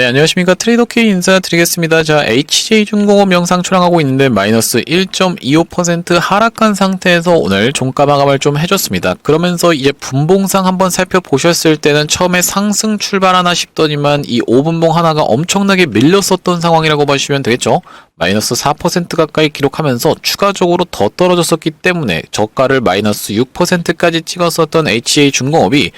네, 안녕하십니까. 트레이더K 인사드리겠습니다. 자, HJ중공업 영상 촬영하고 있는데 마이너스 1.25% 하락한 상태에서 오늘 종가 마감을 좀 해줬습니다. 그러면서 이제 분봉상 한번 살펴보셨을 때는 처음에 상승 출발하나 싶더니만 이 5분봉 하나가 엄청나게 밀렸었던 상황이라고 보시면 되겠죠. 마이너스 4% 가까이 기록하면서 추가적으로 더 떨어졌었기 때문에 저가를 마이너스 6%까지 찍었었던 HJ중공업이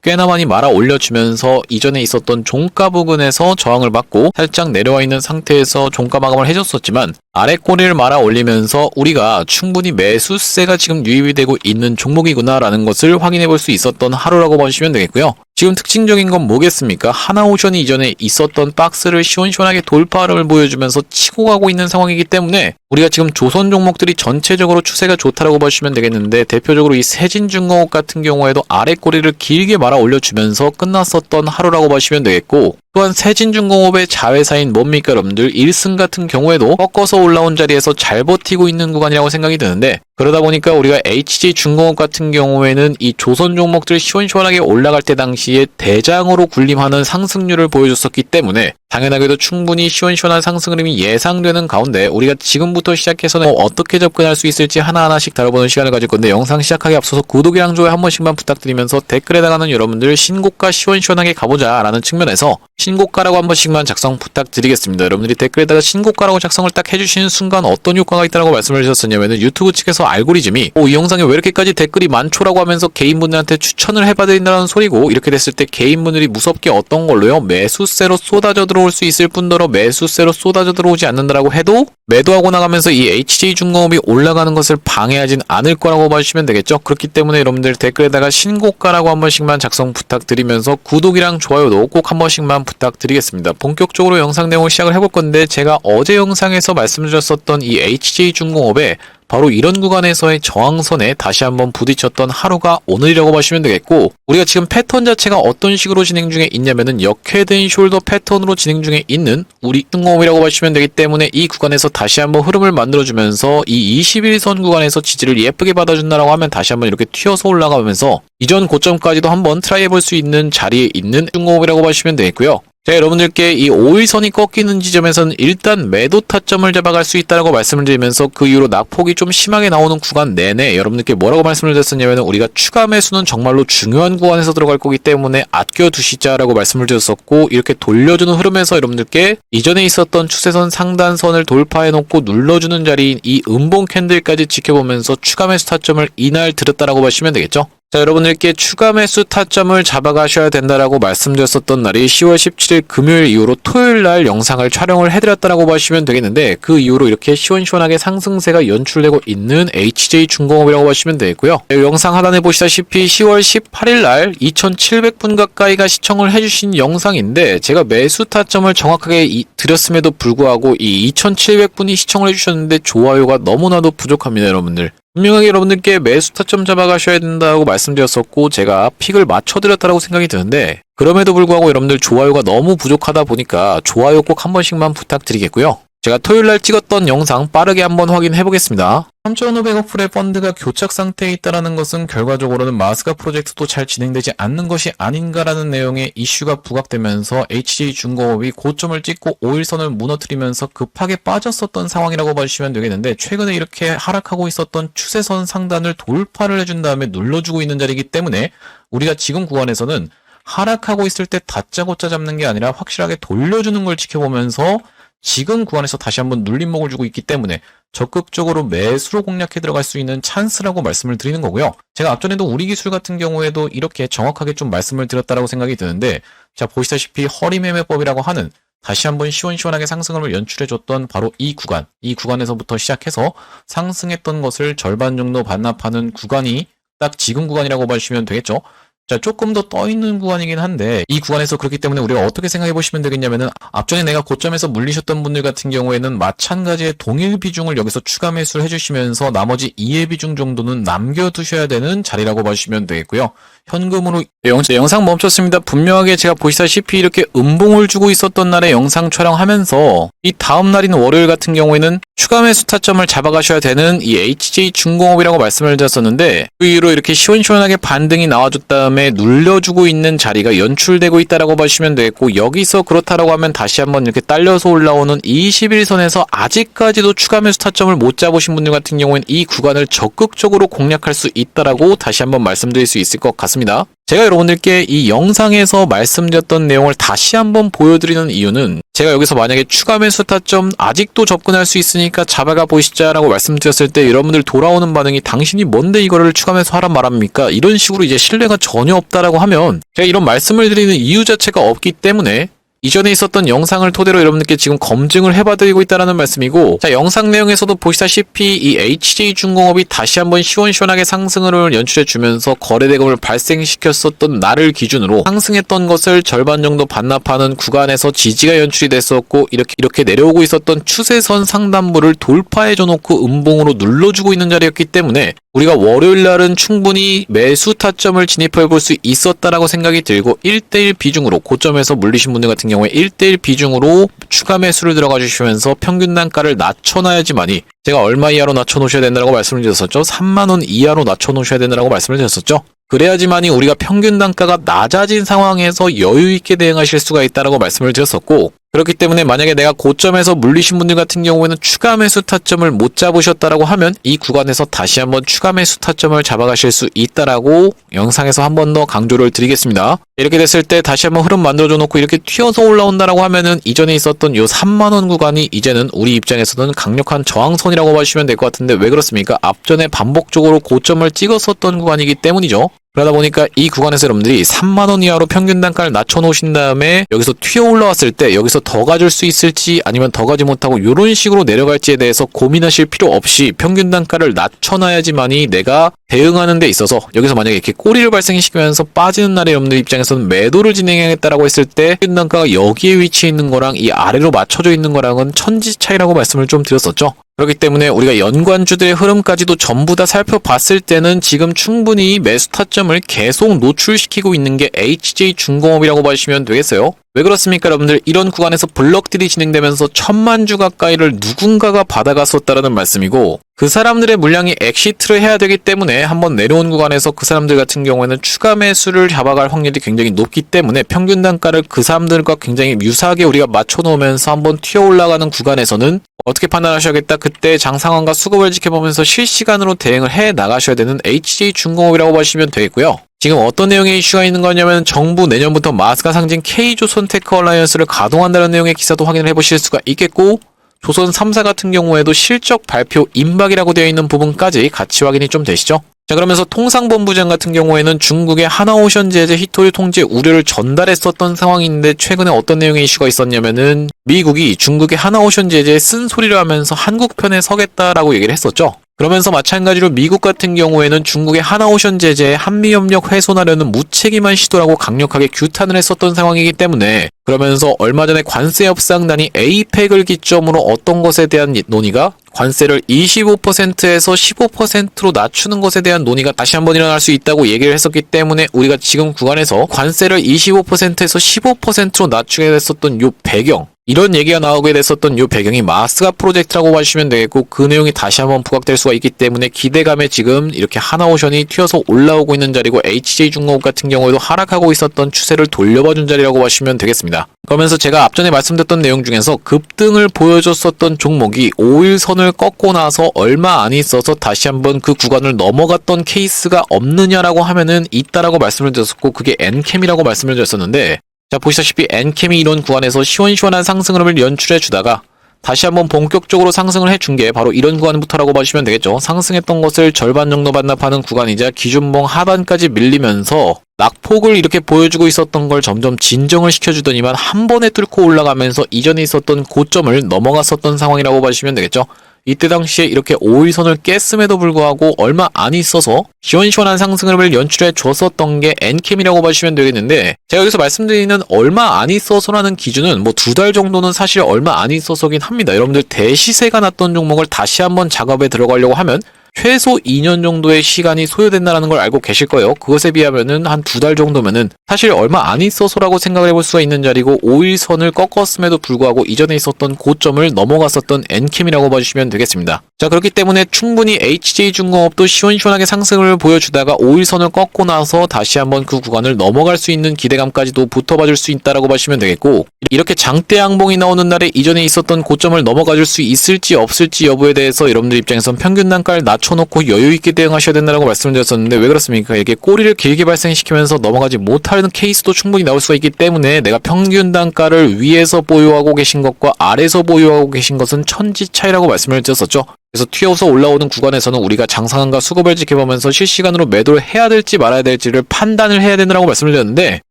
꽤나 많이 말아 올려주면서 이전에 있었던 종가 부근에서 저항을 받고 살짝 내려와 있는 상태에서 종가 마감을 해줬었지만 아래 꼬리를 말아 올리면서 우리가 충분히 매수세가 지금 유입이 되고 있는 종목이구나 라는 것을 확인해 볼 수 있었던 하루라고 보시면 되겠고요. 지금 특징적인 건 뭐겠습니까? 하나오션이 이전에 있었던 박스를 시원시원하게 돌파를 보여주면서 치고 가고 있는 상황이기 때문에 우리가 지금 조선 종목들이 전체적으로 추세가 좋다라고 보시면 되겠는데, 대표적으로 이 세진중공업 같은 경우에도 아래 꼬리를 길게 말아 올려주면서 끝났었던 하루라고 보시면 되겠고, 또한 세진중공업의 자회사인 뭡니까 여러분들 1승 같은 경우에도 꺾어서 올라온 자리에서 잘 버티고 있는 구간이라고 생각이 드는데, 그러다 보니까 우리가 HJ중공업 같은 경우에는 이 조선 종목들 시원시원하게 올라갈 때 당시에 대장으로 군림하는 상승률을 보여줬었기 때문에 당연하게도 충분히 시원시원한 상승 흐름이 예상되는 가운데 우리가 지금부터 시작해서는 어떻게 접근할 수 있을지 하나하나씩 다뤄보는 시간을 가질 건데, 영상 시작하기 앞서서 구독이랑 좋아요 한 번씩만 부탁드리면서 댓글에다가는 여러분들 신고가 시원시원하게 가보자 라는 측면에서 신고가라고 한 번씩만 작성 부탁드리겠습니다. 여러분들이 댓글에다가 신고가라고 작성을 딱 해주시는 순간 어떤 효과가 있다고 말씀을 주셨었냐면은 유튜브 측에서 알고리즘이 이 영상에 왜 이렇게까지 댓글이 많죠라고 하면서 개인분들한테 추천을 해봐드린다는 소리고, 이렇게 됐을 때 개인분들이 무섭게 어떤 걸로요? 매수세로 쏟아져 들어올 수 있을 뿐더러 매수세로 쏟아져 들어오지 않는다라고 해도 매도하고 나가면서 이 HJ중공업이 올라가는 것을 방해하진 않을 거라고 봐주시면 되겠죠. 그렇기 때문에 여러분들 댓글에다가 신고가라고 한 번씩만 작성 부탁드리면서 구독이랑 좋아요도 꼭 한 번씩만 부탁드리겠습니다. 본격적으로 영상 내용을 시작을 해볼 건데, 제가 어제 영상에서 말씀드렸었던 이 HJ중공업에 바로 이런 구간에서의 저항선에 다시 한번 부딪혔던 하루가 오늘이라고 보시면 되겠고, 우리가 지금 패턴 자체가 어떤 식으로 진행 중에 있냐면은 역헤드인 숄더 패턴으로 진행 중에 있는 우리 중공업이라고 보시면 되기 때문에 이 구간에서 다시 한번 흐름을 만들어주면서 이 21선 구간에서 지지를 예쁘게 받아준다라고 하면 다시 한번 이렇게 튀어서 올라가면서 이전 고점까지도 한번 트라이 해볼 수 있는 자리에 있는 중공업이라고 보시면 되겠고요. 자, 여러분들께 이 5일선이 꺾이는 지점에서는 일단 매도 타점을 잡아갈 수 있다라고 말씀을 드리면서, 그 이후로 낙폭이 좀 심하게 나오는 구간 내내 여러분들께 뭐라고 말씀을 드렸었냐면, 우리가 추가 매수는 정말로 중요한 구간에서 들어갈 거기 때문에 아껴두시자라고 말씀을 드렸었고, 이렇게 돌려주는 흐름에서 여러분들께 이전에 있었던 추세선 상단선을 돌파해놓고 눌러주는 자리인 이 음봉 캔들까지 지켜보면서 추가 매수 타점을 이날 들었다라고 보시면 되겠죠. 자, 여러분들께 추가 매수 타점을 잡아가셔야 된다라고 말씀드렸었던 날이 10월 17일 금요일 이후로 토요일 날 영상을 촬영을 해드렸다라고 보시면 되겠는데, 그 이후로 이렇게 시원시원하게 상승세가 연출되고 있는 HJ중공업이라고 보시면 되겠고요. 영상 하단에 보시다시피 10월 18일 날 2700분 가까이가 시청을 해주신 영상인데, 제가 매수 타점을 정확하게 드렸음에도 불구하고 이 2700분이 시청을 해주셨는데 좋아요가 너무나도 부족합니다, 여러분들. 분명하게 여러분들께 매수 타점 잡아가셔야 된다고 말씀드렸었고, 제가 픽을 맞춰드렸다고 생각이 드는데, 그럼에도 불구하고 여러분들 좋아요가 너무 부족하다 보니까 좋아요 꼭 한 번씩만 부탁드리겠고요. 제가 토요일날 찍었던 영상 빠르게 한번 확인해 보겠습니다. 3,500억 풀의 펀드가 교착 상태에 있다는 것은 결과적으로는 마스가 프로젝트도 잘 진행되지 않는 것이 아닌가라는 내용의 이슈가 부각되면서 HJ중공업이 고점을 찍고 5일선을 무너뜨리면서 급하게 빠졌었던 상황이라고 봐주시면 되겠는데, 최근에 이렇게 하락하고 있었던 추세선 상단을 돌파를 해준 다음에 눌러주고 있는 자리이기 때문에 우리가 지금 구간에서는 하락하고 있을 때 다짜고짜 잡는 게 아니라 확실하게 돌려주는 걸 지켜보면서 지금 구간에서 다시 한번 눌림목을 주고 있기 때문에 적극적으로 매수로 공략해 들어갈 수 있는 찬스라고 말씀을 드리는 거고요. 제가 앞전에도 우리 기술 같은 경우에도 이렇게 정확하게 좀 말씀을 드렸다라고 생각이 드는데, 자, 보시다시피 허리매매법이라고 하는 다시 한번 시원시원하게 상승을 연출해줬던 바로 이 구간에서부터 시작해서 상승했던 것을 절반 정도 반납하는 구간이 딱 지금 구간이라고 봐주시면 되겠죠. 자, 조금 더 떠있는 구간이긴 한데, 이 구간에서 그렇기 때문에 우리가 어떻게 생각해 보시면 되겠냐면은, 앞전에 내가 고점에서 물리셨던 분들 같은 경우에는 마찬가지의 동일 비중을 여기서 추가 매수를 해주시면서 나머지 2의 비중 정도는 남겨두셔야 되는 자리라고 봐주시면 되겠고요. 현금으로 영상 멈췄습니다. 분명하게 제가 보시다시피 이렇게 음봉을 주고 있었던 날에 영상 촬영하면서 이 다음 날인 월요일 같은 경우에는 추가 매수 타점을 잡아가셔야 되는 이 HJ중공업이라고 말씀을 드렸었는데 그 이후로 이렇게 시원시원하게 반등이 나와줬 다음에 눌려주고 있는 자리가 연출되고 있다라고 보시면 되겠고, 여기서 그렇다라고 하면 다시 한번 이렇게 딸려서 올라오는 21선에서 아직까지도 추가 매수 타점을 못 잡으신 분들 같은 경우에는 이 구간을 적극적으로 공략할 수 있다라고 다시 한번 말씀드릴 수 있을 것 같습니다. 제가 여러분들께 이 영상에서 말씀드렸던 내용을 다시 한번 보여드리는 이유는, 제가 여기서 만약에 추가 매수 타점 아직도 접근할 수 있으니까 잡아가 보시자라고 말씀드렸을 때 여러분들 돌아오는 반응이 당신이 뭔데 이거를 추가 매수하란 말합니까? 이런 식으로 이제 신뢰가 전혀 없다라고 하면 제가 이런 말씀을 드리는 이유 자체가 없기 때문에 이전에 있었던 영상을 토대로 여러분들께 지금 검증을 해봐드리고 있다는 말씀이고, 자, 영상 내용에서도 보시다시피 이 HJ중공업이 다시 한번 시원시원하게 상승을 연출해주면서 거래대금을 발생시켰었던 날을 기준으로 상승했던 것을 절반 정도 반납하는 구간에서 지지가 연출이 됐었고, 이렇게 내려오고 있었던 추세선 상단부를 돌파해줘 놓고 음봉으로 눌러주고 있는 자리였기 때문에 우리가 월요일 날은 충분히 매수 타점을 진입해 볼 수 있었다라고 생각이 들고, 1대1 비중으로 고점에서 물리신 분들 같은 경우에 1대1 비중으로 추가 매수를 들어가 주시면서 평균 단가를 낮춰놔야지만이, 제가 얼마 이하로 낮춰놓으셔야 된다고 말씀을 드렸었죠. 3만원 이하로 낮춰놓으셔야 된다고 말씀을 드렸었죠. 그래야지만이 우리가 평균 단가가 낮아진 상황에서 여유있게 대응하실 수가 있다라고 말씀을 드렸었고, 그렇기 때문에 만약에 내가 고점에서 물리신 분들 같은 경우에는 추가 매수 타점을 못 잡으셨다라고 하면 이 구간에서 다시 한번 추가 매수 타점을 잡아가실 수 있다라고 영상에서 한 번 더 강조를 드리겠습니다. 이렇게 됐을 때 다시 한번 흐름 만들어줘 놓고 이렇게 튀어서 올라온다라고 하면은 이전에 있었던 요 3만원 구간이 이제는 우리 입장에서는 강력한 저항선이라고 보시면 될 것 같은데, 왜 그렇습니까? 앞전에 반복적으로 고점을 찍었었던 구간이기 때문이죠. 그러다 보니까 이 구간에서 여러분들이 3만원 이하로 평균 단가를 낮춰놓으신 다음에 여기서 튀어 올라왔을 때 여기서 더 가줄 수 있을지 아니면 더 가지 못하고 이런 식으로 내려갈지에 대해서 고민하실 필요 없이 평균 단가를 낮춰놔야지만이 내가 대응하는 데 있어서, 여기서 만약에 이렇게 꼬리를 발생시키면서 빠지는 날에 여러분들 입장에서는 매도를 진행하겠다라고 했을 때 평균 단가가 여기에 위치해 있는 거랑 이 아래로 맞춰져 있는 거랑은 천지 차이라고 말씀을 좀 드렸었죠. 그렇기 때문에 우리가 연관주들의 흐름까지도 전부 다 살펴봤을 때는 지금 충분히 매수 타점을 계속 노출시키고 있는 게 HJ중공업이라고 보시면 되겠어요. 왜 그렇습니까 여러분들? 이런 구간에서 블럭들이 진행되면서 1000만주 가까이를 누군가가 받아갔었다라는 말씀이고, 그 사람들의 물량이 엑시트를 해야 되기 때문에 한번 내려온 구간에서 그 사람들 같은 경우에는 추가 매수를 잡아갈 확률이 굉장히 높기 때문에 평균 단가를 그 사람들과 굉장히 유사하게 우리가 맞춰놓으면서 한번 튀어 올라가는 구간에서는 어떻게 판단하셔야겠다? 그때 장 상황과 수급을 지켜보면서 실시간으로 대응을 해 나가셔야 되는 HJ중공업이라고 보시면 되겠고요. 지금 어떤 내용의 이슈가 있는 거냐면, 정부 내년부터 마스가 상징 K조선 테크 얼라이언스를 가동한다는 내용의 기사도 확인을 해보실 수가 있겠고, 조선 3사 같은 경우에도 실적 발표 임박이라고 되어 있는 부분까지 같이 확인이 좀 되시죠. 자, 그러면서 통상본부장 같은 경우에는 중국의 하나오션 제재 히토류 통제 우려를 전달했었던 상황인데, 최근에 어떤 내용의 이슈가 있었냐면은 미국이 중국의 하나오션 제재에 쓴소리를 하면서 한국 편에 서겠다라고 얘기를 했었죠. 그러면서 마찬가지로 미국 같은 경우에는 중국의 하나오션 제재에 한미협력 훼손하려는 무책임한 시도라고 강력하게 규탄을 했었던 상황이기 때문에, 그러면서 얼마 전에 관세 협상단이 에이펙을 기점으로 어떤 것에 대한 논의가, 관세를 25%에서 15%로 낮추는 것에 대한 논의가 다시 한번 일어날 수 있다고 얘기를 했었기 때문에, 우리가 지금 구간에서 관세를 25%에서 15%로 낮추게 됐었던 요 배경, 이런 얘기가 나오게 됐었던 요 배경이 마스가 프로젝트라고 봐주시면 되겠고, 그 내용이 다시 한번 부각될 수가 있기 때문에 기대감에 지금 이렇게 하나오션이 튀어서 올라오고 있는 자리고, HJ중공업 같은 경우에도 하락하고 있었던 추세를 돌려봐준 자리라고 보시면 되겠습니다. 그러면서 제가 앞전에 말씀드렸던 내용 중에서 급등을 보여줬었던 종목이 5일선을 꺾고 나서 얼마 안 있어서 다시 한번 그 구간을 넘어갔던 케이스가 없느냐라고 하면은 있다라고 말씀을 드렸었고, 그게 엔캠이라고 말씀을 드렸었는데, 자, 보시다시피 엔캠이 이런 구간에서 시원시원한 상승 흐름을 연출해 주다가 다시 한번 본격적으로 상승을 해준 게 바로 이런 구간부터라고 보시면 되겠죠. 상승했던 것을 절반 정도 반납하는 구간이자 기준봉 하단까지 밀리면서 낙폭을 이렇게 보여주고 있었던 걸 점점 진정을 시켜주더니만 한 번에 뚫고 올라가면서 이전에 있었던 고점을 넘어갔었던 상황이라고 보시면 되겠죠. 이때 당시에 이렇게 5일선을 깼음에도 불구하고 얼마 안 있어서 시원시원한 상승을 연출해 줬었던 게 엔캠이라고 보시면 되겠는데, 제가 여기서 말씀드리는 얼마 안 있어서라는 기준은 뭐 2달 정도는 사실 얼마 안 있어서긴 합니다. 여러분들 대시세가 났던 종목을 다시 한번 작업에 들어가려고 하면 최소 2년 정도의 시간이 소요된다는 걸 알고 계실 거예요. 그것에 비하면은 한 2달 정도면은 사실 얼마 안 있어서라고 생각을 해볼 수가 있는 자리고 5일선을 꺾었음에도 불구하고 이전에 있었던 고점을 넘어갔었던 엔캠이라고 봐주시면 되겠습니다. 자, 그렇기 때문에 충분히 HJ중공업도 시원시원하게 상승을 보여주다가 5일선을 꺾고 나서 다시 한번 그 구간을 넘어갈 수 있는 기대감까지도 붙어봐줄 수 있다라고 봐주시면 되겠고, 이렇게 장대 양봉이 나오는 날에 이전에 있었던 고점을 넘어가줄 수 있을지 없을지 여부에 대해서 여러분들 입장에선 평균 단가를 낮춰놓고 여유있게 대응하셔야 된다고 말씀을 드렸었는데, 왜 그렇습니까? 이게 꼬리를 길게 발생시키면서 넘어가지 못하는 케이스도 충분히 나올 수가 있기 때문에 내가 평균 단가를 위에서 보유하고 계신 것과 아래에서 보유하고 계신 것은 천지 차이라고 말씀을 드렸었죠. 그래서 튀어서 올라오는 구간에서는 우리가 장상한가 수급을 지켜보면서 실시간으로 매도를 해야 될지 말아야 될지를 판단을 해야 된다고 말씀을 드렸는데,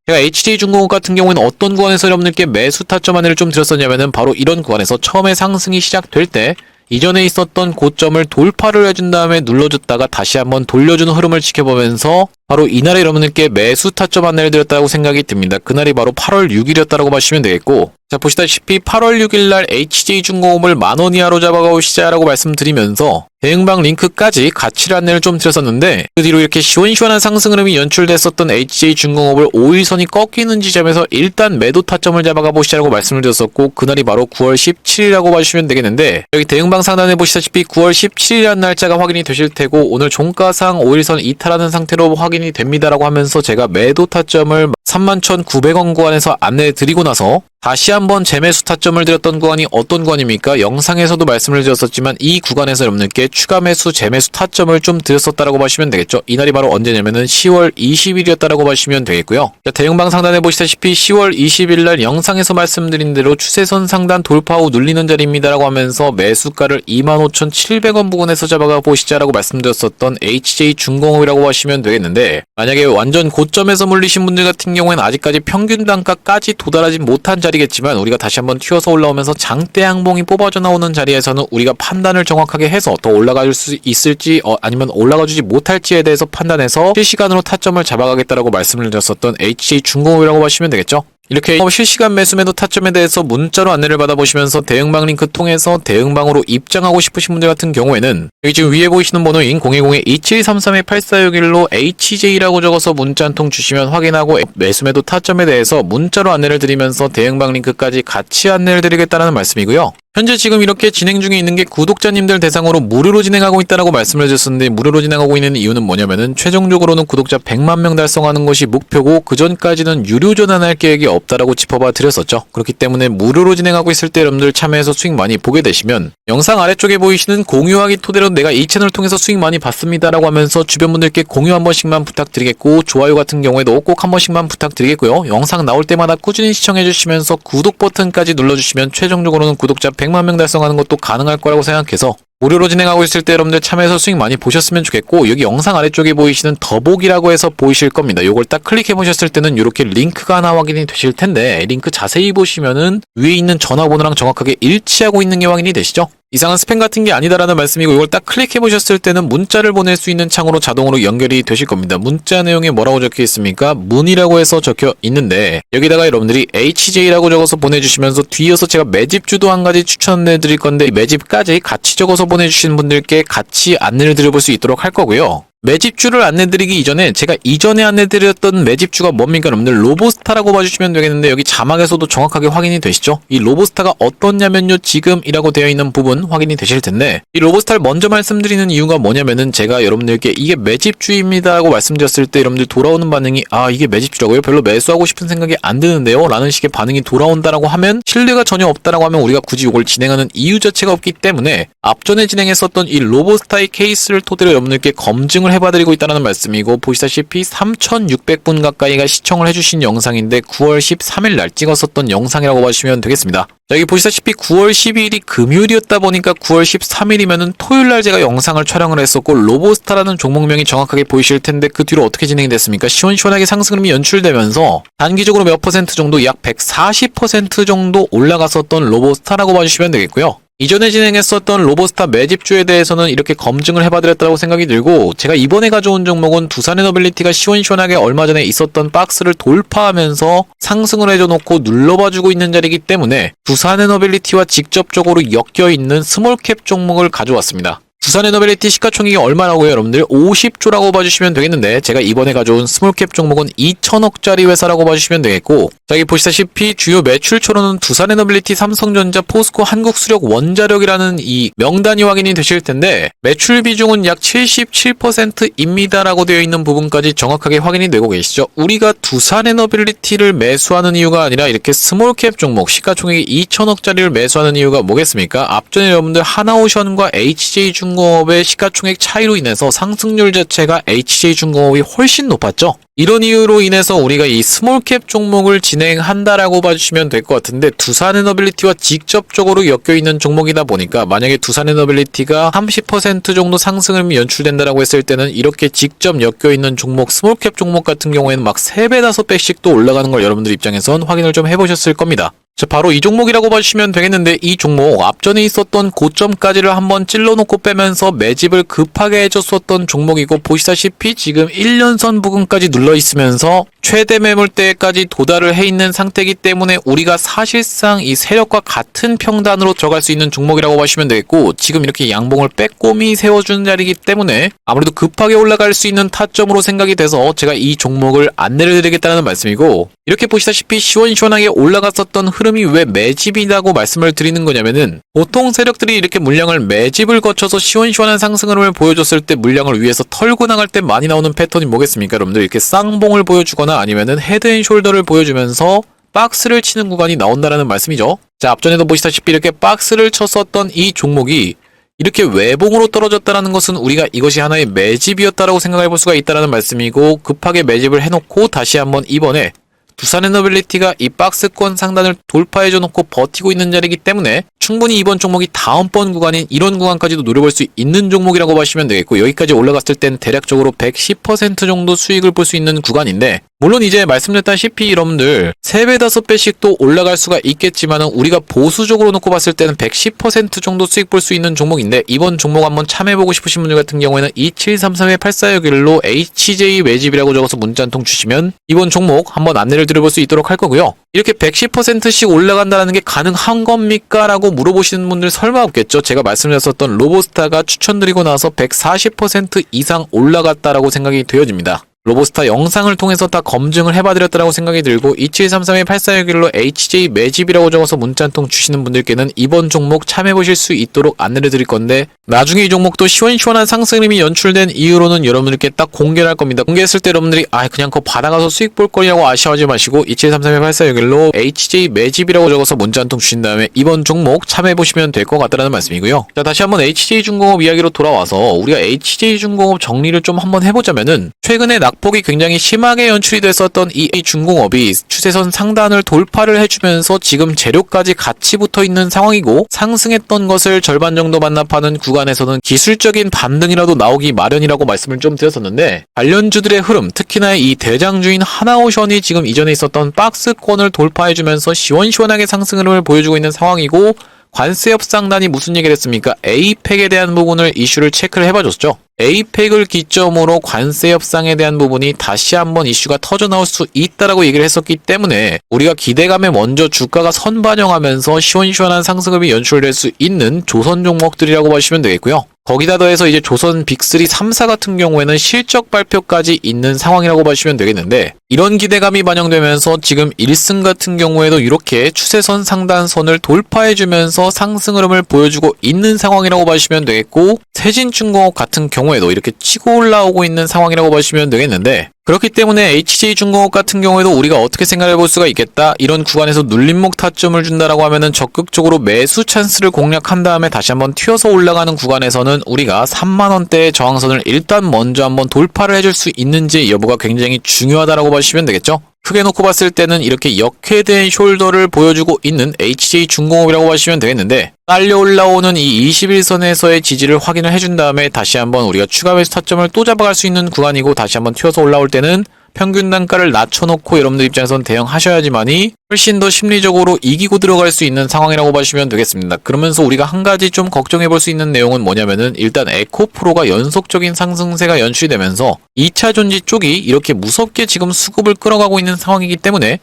제가 HJ중공업 같은 경우에는 어떤 구간에서 여러분들께 매수 타점 안내를 좀 드렸었냐면은 바로 이런 구간에서 처음에 상승이 시작될 때 이전에 있었던 고점을 돌파를 해준 다음에 눌러줬다가 다시 한번 돌려주는 흐름을 지켜보면서 바로 이날에 여러분들께 매수 타점 안내를 드렸다고 생각이 듭니다. 그날이 바로 8월 6일이었다고 봐주시면 되겠고, 자, 보시다시피 8월 6일날 HJ중공업을 만원 이하로 잡아가시자라고 말씀드리면서 대응방 링크까지 가치를 안내를 좀 드렸었는데, 그 뒤로 이렇게 시원시원한 상승 흐름이 연출됐었던 HJ중공업을 5일선이 꺾이는 지점에서 일단 매도 타점을 잡아가 보시자라고 말씀을 드렸었고, 그날이 바로 9월 17일이라고 봐주시면 되겠는데, 여기 대응방 상단에 보시다시피 9월 17일이라는 날짜가 확인이 되실 테고, 오늘 종가상 5일선 이탈하는 상태로 확인이 됩니다라고 하면서 제가 매도 타점을 31,900원 구간에서 안내드리고 나서 다시 한번 재매수 타점을 드렸던 구간이 어떤 구간입니까? 영상에서도 말씀을 드렸었지만 이 구간에서 여러분들께 추가 매수, 재매수 타점을 좀 드렸었다라고 보시면 되겠죠. 이날이 바로 언제냐면은 10월 20일이었다라고 보시면 되겠고요. 자, 대응방 상단에 보시다시피 10월 20일 날 영상에서 말씀드린 대로 추세선 상단 돌파 후 눌리는 자리입니다라고 하면서 매수가를 25,700원 부근에서 잡아가 보시자라고 말씀드렸었던 HJ중공업이라고 보시면 되겠는데, 만약에 완전 고점에서 물리신 분들 같은 경우에는 아직까지 평균 단가까지 도달하지 못한 자리겠지만 우리가 다시 한번 튀어서 올라오면서 장대 양봉이 뽑아져 나오는 자리에서는 우리가 판단을 정확하게 해서 더 올라갈 수 있을지 아니면 올라가주지 못할지에 대해서 판단해서 실시간으로 타점을 잡아가겠다라고 말씀을 드렸었던 HJ중공업이라고 보시면 되겠죠. 이렇게 실시간 매수 매도 타점에 대해서 문자로 안내를 받아보시면서 대응방 링크 통해서 대응방으로 입장하고 싶으신 분들 같은 경우에는 여기 지금 위에 보이시는 번호인 010-2733-8461로 HJ라고 적어서 문자 한 통 주시면 확인하고 매수 매도 타점에 대해서 문자로 안내를 드리면서 대응방 링크까지 같이 안내를 드리겠다는 말씀이고요. 현재 지금 이렇게 진행 중에 있는 게 구독자님들 대상으로 무료로 진행하고 있다라고 말씀을 드렸었는데, 무료로 진행하고 있는 이유는 뭐냐면은 최종적으로는 구독자 100만 명 달성하는 것이 목표고 그 전까지는 유료 전환할 계획이 없다라고 짚어봐 드렸었죠. 그렇기 때문에 무료로 진행하고 있을 때 여러분들 참여해서 수익 많이 보게 되시면 영상 아래쪽에 보이시는 공유하기 토대로 내가 이 채널을 통해서 수익 많이 봤습니다라고 하면서 주변 분들께 공유 한 번씩만 부탁드리겠고, 좋아요 같은 경우에도 꼭 한 번씩만 부탁드리겠고요. 영상 나올 때마다 꾸준히 시청해 주시면서 구독 버튼까지 눌러주시면 최종적으로는 구독자 100만 명 달성하는 것도 가능할 거라고 생각해서 무료로 진행하고 있을 때 여러분들 참여해서 수익 많이 보셨으면 좋겠고, 여기 영상 아래쪽에 보이시는 더보기라고 해서 보이실 겁니다. 요걸 딱 클릭해 보셨을 때는 이렇게 링크가 하나 확인이 되실 텐데, 링크 자세히 보시면은 위에 있는 전화번호랑 정확하게 일치하고 있는 게 확인이 되시죠? 이상한 스팸 같은 게 아니다라는 말씀이고, 이걸 딱 클릭해 보셨을 때는 문자를 보낼 수 있는 창으로 자동으로 연결이 되실 겁니다. 문자 내용에 뭐라고 적혀 있습니까? 문의라고 해서 적혀 있는데, 여기다가 여러분들이 HJ라고 적어서 보내주시면서 뒤이어서 제가 매집주도 한 가지 추천해 드릴 건데, 매집까지 같이 적어서 보내주시는 분들께 같이 안내를 드려볼 수 있도록 할 거고요. 매집주를 안내드리기 이전에 제가 이전에 안내드렸던 매집주가 뭡니까? 여러분들 로보스타라고 봐주시면 되겠는데, 여기 자막에서도 정확하게 확인이 되시죠? 이 로보스타가 어떻냐면요, 지금이라고 되어 있는 부분 확인이 되실 텐데, 이 로보스타를 먼저 말씀드리는 이유가 뭐냐면은 제가 여러분들께 이게 매집주입니다 라고 말씀드렸을 때 여러분들 돌아오는 반응이 이게 매집주라고요? 별로 매수하고 싶은 생각이 안 드는데요? 라는 식의 반응이 돌아온다라고 하면, 신뢰가 전혀 없다라고 하면 우리가 굳이 이걸 진행하는 이유 자체가 없기 때문에 앞전에 진행했었던 이 로보스타의 케이스를 토대로 여러분들께 검증을 해봐드리고 있다는 말씀이고, 보시다시피 3,600분 가까이가 시청을 해주신 영상인데 9월 13일 날 찍었었던 영상이라고 보시면 되겠습니다. 자, 여기 보시다시피 9월 12일이 금요일이었다 보니까 9월 13일이면은 토요일 날 제가 영상을 촬영을 했었고, 로보스타라는 종목명이 정확하게 보이실 텐데 그 뒤로 어떻게 진행이 됐습니까? 시원시원하게 상승 흐름이 연출되면서 단기적으로 몇 퍼센트 정도, 약 140% 정도 올라갔었던 로보스타라고 봐주시면 되겠고요. 이전에 진행했었던 로보스타 매집주에 대해서는 이렇게 검증을 해봐드렸다고 생각이 들고, 제가 이번에 가져온 종목은 두산에너빌리티가 시원시원하게 얼마 전에 있었던 박스를 돌파하면서 상승을 해줘놓고 눌러봐주고 있는 자리이기 때문에 두산에너빌리티와 직접적으로 엮여있는 스몰캡 종목을 가져왔습니다. 두산에너빌리티 시가총액이 얼마라고요? 여러분들 50조라고 봐주시면 되겠는데 제가 이번에 가져온 스몰캡 종목은 2천억짜리 회사라고 봐주시면 되겠고, 자, 여기 보시다시피 주요 매출처로는 두산에너빌리티, 삼성전자, 포스코, 한국수력, 원자력이라는 이 명단이 확인이 되실 텐데 매출 비중은 약 77%입니다라고 되어 있는 부분까지 정확하게 확인이 되고 계시죠. 우리가 두산에너빌리티를 매수하는 이유가 아니라 이렇게 스몰캡 종목 시가총액이 2천억짜리를 매수하는 이유가 뭐겠습니까? 앞전에 여러분들 하나오션과 HJ중공업의 시가총액 차이로 인해서 상승률 자체가 HJ중공업이 훨씬 높았죠. 이런 이유로 인해서 우리가 이 스몰캡 종목을 진행한다라고 봐주시면 될 것 같은데, 두산에너빌리티와 직접적으로 엮여있는 종목이다 보니까 만약에 두산에너빌리티가 30% 정도 상승을 연출된다라고 했을 때는 이렇게 직접 엮여있는 종목, 스몰캡 종목 같은 경우에는 막 3배, 5배씩 또 올라가는 걸 여러분들 입장에선 확인을 좀 해보셨을 겁니다. 자, 바로 이 종목이라고 봐주시면 되겠는데, 이 종목 앞전에 있었던 고점까지를 한번 찔러놓고 빼면서 매집을 급하게 해줬었던 종목이고, 보시다시피 지금 1년선 부근까지 눌러있으면서 최대 매물대까지 도달을 해 있는 상태이기 때문에 우리가 사실상 이 세력과 같은 평단으로 들어갈 수 있는 종목이라고 보시면 되겠고, 지금 이렇게 양봉을 빼꼼히 세워준 자리이기 때문에 아무래도 급하게 올라갈 수 있는 타점으로 생각이 돼서 제가 이 종목을 안내를 드리겠다는 말씀이고, 이렇게 보시다시피 시원시원하게 올라갔었던 흐름이 왜 매집이라고 말씀을 드리는 거냐면은, 보통 세력들이 이렇게 물량을 매집을 거쳐서 시원시원한 상승을 보여줬을 때 물량을 위에서 털고 나갈 때 많이 나오는 패턴이 뭐겠습니까? 여러분들 이렇게 쌍봉을 보여주거나 아니면은 헤드앤숄더를 보여주면서 박스를 치는 구간이 나온다라는 말씀이죠. 자, 앞전에도 보시다시피 이렇게 박스를 쳤었던 이 종목이 이렇게 외봉으로 떨어졌다는 것은 우리가 이것이 하나의 매집이었다라고 생각해 볼 수가 있다는 말씀이고, 급하게 매집을 해놓고 다시 한번 이번에 두산에너빌리티가 이 박스권 상단을 돌파해줘 놓고 버티고 있는 자리이기 때문에 충분히 이번 종목이 다음번 구간인 이런 구간까지도 노려볼 수 있는 종목이라고 보시면 되겠고, 여기까지 올라갔을 땐 대략적으로 110% 정도 수익을 볼 수 있는 구간인데, 물론 이제 말씀드렸다시피 여러분들 3배, 5배씩 또 올라갈 수가 있겠지만은 우리가 보수적으로 놓고 봤을 때는 110% 정도 수익 볼 수 있는 종목인데, 이번 종목 한번 참여해보고 싶으신 분들 같은 경우에는 2733-8461로 HJ 매집이라고 적어서 문자 한 통 주시면 이번 종목 한번 안내를 드려볼 수 있도록 할 거고요. 이렇게 110%씩 올라간다는 게 가능한 겁니까? 라고 물어보시는 분들 설마 없겠죠. 제가 말씀드렸었던 로보스타가 추천드리고 나서 140% 이상 올라갔다라고 생각이 되어집니다. 로보스타 영상을 통해서 다 검증을 해봐드렸다라고 생각이 들고, 2733-8461로 HJ 매집이라고 적어서 문자 한 통 주시는 분들께는 이번 종목 참여해보실 수 있도록 안내를 드릴 건데, 나중에 이 종목도 시원시원한 상승림이 연출된 이유로는 여러분들께 딱 공개를 할 겁니다. 공개했을 때 여러분들이 그냥 그거 받아가서 수익 볼 거냐고 아쉬워하지 마시고 2733-8461로 HJ 매집이라고 적어서 문자 한 통 주신 다음에 이번 종목 참여해보시면 될 것 같다는 말씀이고요. 자, 다시 한번 HJ중공업 이야기로 돌아와서 우리가 HJ중공업 정리를 좀 한번 해보자면은, 최근에 낙폭이 굉장히 심하게 연출이 됐었던 이 중공업이 추세선 상단을 돌파를 해주면서 지금 재료까지 같이 붙어있는 상황이고, 상승했던 것을 절반 정도 반납하는 구간에서는 기술적인 반등이라도 나오기 마련이라고 말씀을 좀 드렸었는데, 관련주들의 흐름, 특히나 이 대장주인 하나오션이 지금 이전에 있었던 박스권을 돌파해주면서 시원시원하게 상승을 보여주고 있는 상황이고, 관세 협상단이 무슨 얘기를 했습니까? 에이펙에 대한 부분을 이슈를 체크를 해봐줬죠. 에이펙을 기점으로 관세 협상에 대한 부분이 다시 한번 이슈가 터져나올 수 있다라고 얘기를 했었기 때문에 우리가 기대감에 먼저 주가가 선반영하면서 시원시원한 상승업이 연출될 수 있는 조선 종목들이라고 보시면 되겠고요. 거기다 더해서 이제 조선 빅3, 3사 같은 경우에는 실적 발표까지 있는 상황이라고 보시면 되겠는데, 이런 기대감이 반영되면서 지금 1승 같은 경우에도 이렇게 추세선 상단선을 돌파해주면서 상승 흐름을 보여주고 있는 상황이라고 보시면 되겠고, 세진중공업 같은 경우에도 이렇게 치고 올라오고 있는 상황이라고 보시면 되겠는데, 그렇기 때문에 HJ중공업 같은 경우에도 우리가 어떻게 생각해 볼 수가 있겠다, 이런 구간에서 눌림목 타점을 준다라고 하면은 적극적으로 매수 찬스를 공략한 다음에 다시 한번 튀어서 올라가는 구간에서는 우리가 3만원대의 저항선을 일단 먼저 한번 돌파를 해줄 수 있는지 여부가 굉장히 중요하다라고 보시면 되겠죠. 크게 놓고 봤을 때는 이렇게 역회된 숄더를 보여주고 있는 HJ중공업이라고 보시면 되겠는데, 딸려 올라오는 이 21선에서의 지지를 확인을 해준 다음에 다시 한번 우리가 추가 매수 타점을 또 잡아갈 수 있는 구간이고, 다시 한번 튀어서 올라올 때는 평균 단가를 낮춰놓고 여러분들 입장에선 대응하셔야지만이 훨씬 더 심리적으로 이기고 들어갈 수 있는 상황이라고 보시면 되겠습니다. 그러면서 우리가 한 가지 좀 걱정해 볼 수 있는 내용은 뭐냐면은, 일단 에코프로가 연속적인 상승세가 연출이 되면서 2차 전지 쪽이 이렇게 무섭게 지금 수급을 끌어가고 있는 상황이기 때문에,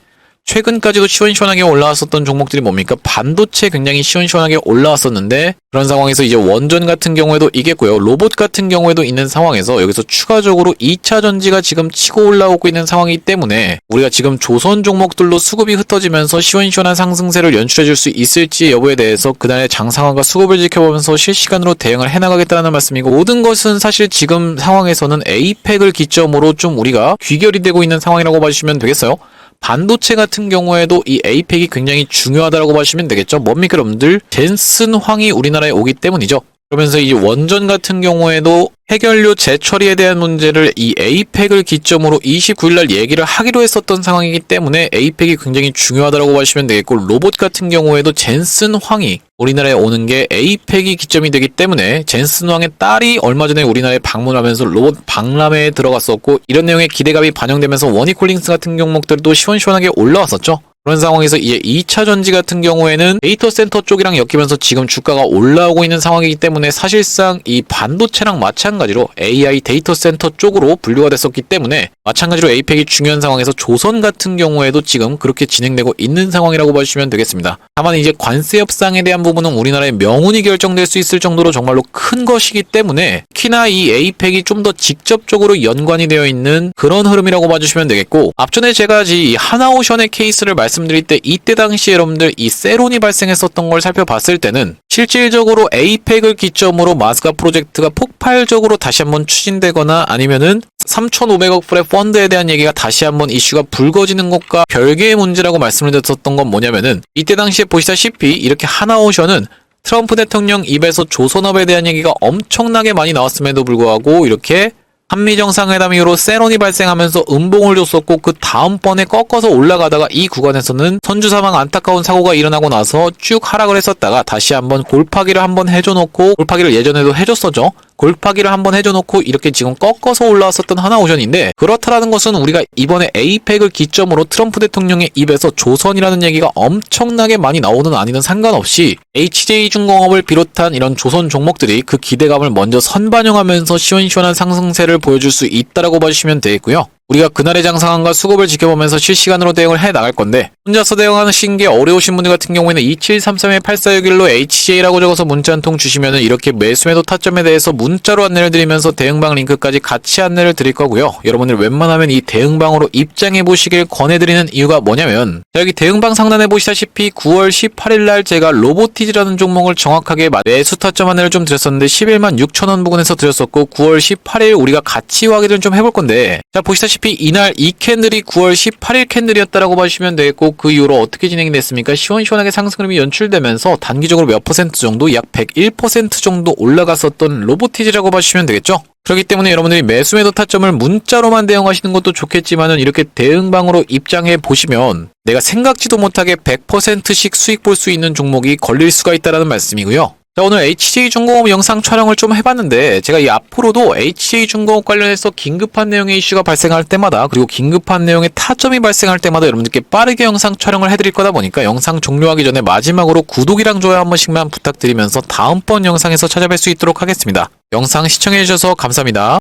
최근까지도 시원시원하게 올라왔었던 종목들이 뭡니까? 반도체 굉장히 시원시원하게 올라왔었는데 그런 상황에서 이제 원전 같은 경우에도 있겠고요. 로봇 같은 경우에도 있는 상황에서 여기서 추가적으로 2차 전지가 지금 치고 올라오고 있는 상황이기 때문에 우리가 지금 조선 종목들로 수급이 흩어지면서 시원시원한 상승세를 연출해줄 수 있을지 여부에 대해서 그날의 장상황과 수급을 지켜보면서 실시간으로 대응을 해나가겠다는 말씀이고, 모든 것은 사실 지금 상황에서는 에이펙을 기점으로 좀 우리가 귀결이 되고 있는 상황이라고 봐주시면 되겠어요. 반도체 같은 경우에도 이 에이펙이 굉장히 중요하다고 봐주시면 되겠죠. 뭡니까 여러분들? 젠슨황이 우리나라에 오기 때문이죠. 그러면서 이 원전 같은 경우에도 해결료 재처리에 대한 문제를 이 에이펙을 기점으로 29일날 얘기를 하기로 했었던 상황이기 때문에 에이펙이 굉장히 중요하다고 봐주시면 되겠고, 로봇 같은 경우에도 젠슨황이 우리나라에 오는 게 에이펙이 기점이 되기 때문에 젠슨황의 딸이 얼마 전에 우리나라에 방문하면서 로봇 박람회에 들어갔었고, 이런 내용의 기대감이 반영되면서 원익홀딩스 같은 종목들도 시원시원하게 올라왔었죠. 그런 상황에서 이제 2차 전지 같은 경우에는 데이터 센터 쪽이랑 엮이면서 지금 주가가 올라오고 있는 상황이기 때문에 사실상 이 반도체랑 마찬가지로 AI 데이터 센터 쪽으로 분류가 됐었기 때문에 마찬가지로 에이펙이 중요한 상황에서 조선 같은 경우에도 지금 그렇게 진행되고 있는 상황이라고 봐주시면 되겠습니다. 다만 이제 관세 협상에 대한 부분은 우리나라의 명운이 결정될 수 있을 정도로 정말로 큰 것이기 때문에 특히나 이 에이펙이 좀 더 직접적으로 연관이 되어 있는 그런 흐름이라고 봐주시면 되겠고, 앞전에 제가 이 하나오션의 케이스를 말씀드릴 때 이때 당시에 여러분들 이 세론이 발생했었던 걸 살펴봤을 때는 실질적으로 에이펙을 기점으로 마스가 프로젝트가 폭발적으로 다시 한번 추진되거나 아니면은 3,500억 불의 펀드에 대한 얘기가 다시 한번 이슈가 불거지는 것과 별개의 문제라고 말씀을 드렸었던 건 뭐냐면은, 이때 당시에 보시다시피 이렇게 하나오션은 트럼프 대통령 입에서 조선업에 대한 얘기가 엄청나게 많이 나왔음에도 불구하고 이렇게 한미정상회담 이후로 세론이 발생하면서 음봉을 줬었고, 그 다음번에 꺾어서 올라가다가 이 구간에서는 선주사망 안타까운 사고가 일어나고 나서 쭉 하락을 했었다가 다시 한번 골파기를 한번 해줘놓고, 골파기를 예전에도 해줬었죠. 골파기를 한번 해줘놓고 이렇게 지금 꺾어서 올라왔었던 하나오션인데, 그렇다라는 것은 우리가 이번에 에이펙을 기점으로 트럼프 대통령의 입에서 조선이라는 얘기가 엄청나게 많이 나오든 아니든 상관없이 HJ중공업을 비롯한 이런 조선 종목들이 그 기대감을 먼저 선반영하면서 시원시원한 상승세를 보여줄 수 있다라고 봐주시면 되겠고요. 우리가 그날의 장상황과 수급을 지켜보면서 실시간으로 대응을 해 나갈 건데, 혼자서 대응하시는 게 어려우신 분들 같은 경우에는 2733-8461로 HJ라고 적어서 문자 한 통 주시면은 이렇게 매수매도 타점에 대해서 문자로 안내를 드리면서 대응방 링크까지 같이 안내를 드릴 거고요. 여러분들 웬만하면 이 대응방으로 입장해 보시길 권해드리는 이유가 뭐냐면, 여기 대응방 상단에 보시다시피 9월 18일날 제가 로보티즈라는 종목을 정확하게 매수 타점 안내를 좀 드렸었는데 11만 6천원 부근에서 드렸었고, 9월 18일 우리가 같이 확인을 좀 해볼 건데, 자 보시다시피 이날 이 캔들이 9월 18일 캔들이었다라고 봐주시면 되겠고, 그 이후로 어떻게 진행이 됐습니까? 시원시원하게 상승 흐름이 연출되면서 단기적으로 몇 퍼센트 정도, 약 101% 정도 올라갔었던 로보티즈라고 봐주시면 되겠죠? 그렇기 때문에 여러분들이 매수매도 타점을 문자로만 대응하시는 것도 좋겠지만은 이렇게 대응방으로 입장해 보시면 내가 생각지도 못하게 100%씩 수익 볼 수 있는 종목이 걸릴 수가 있다라는 말씀이고요. 자, 오늘 HJ중공업 영상 촬영을 좀 해봤는데, 제가 이 앞으로도 HJ중공업 관련해서 긴급한 내용의 이슈가 발생할 때마다, 그리고 긴급한 내용의 타점이 발생할 때마다 여러분들께 빠르게 영상 촬영을 해드릴 거다 보니까 영상 종료하기 전에 마지막으로 구독이랑 좋아요 한 번씩만 부탁드리면서 다음번 영상에서 찾아뵐 수 있도록 하겠습니다. 영상 시청해주셔서 감사합니다.